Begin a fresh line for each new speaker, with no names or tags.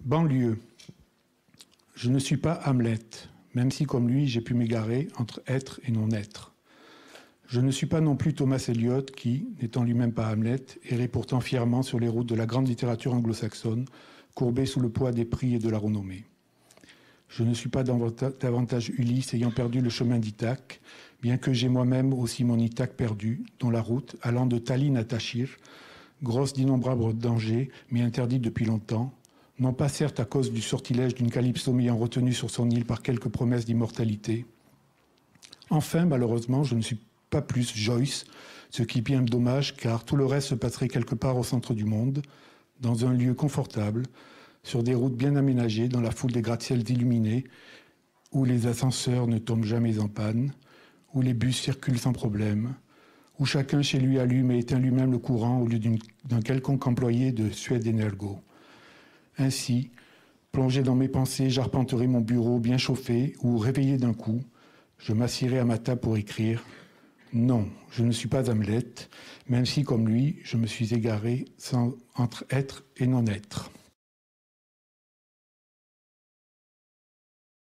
Banlieue. Je ne suis pas Hamlet, même si comme lui j'ai pu m'égarer entre être et non-être. Je ne suis pas non plus Thomas Eliot qui, n'étant lui-même pas Hamlet, errait pourtant fièrement sur les routes de la grande littérature anglo-saxonne, courbé sous le poids des prix et de la renommée. Je ne suis pas davantage Ulysse ayant perdu le chemin d'Ithaque, bien que j'ai moi-même aussi mon Ithaque perdu, dont la route, allant de Tallinn à Tachir, grosse d'innombrables dangers, mais interdite depuis longtemps, non pas certes à cause du sortilège d'une Calypso m'ayant retenu sur son île par quelques promesses d'immortalité. Enfin, malheureusement, je ne suis pas plus Joyce, ce qui est bien dommage, car tout le reste se passerait quelque part au centre du monde, dans un lieu confortable, sur des routes bien aménagées, dans la foule des gratte-ciels illuminés, où les ascenseurs ne tombent jamais en panne, où les bus circulent sans problème, où chacun chez lui allume et éteint lui-même le courant au lieu d'un quelconque employé de Suède Energo. Ainsi, plongé dans mes pensées, j'arpenterai mon bureau bien chauffé, où, réveillé d'un coup, je m'assierai à ma table pour écrire. Non, je ne suis pas Hamlet, même si, comme lui, je me suis égaré entre être et non-être.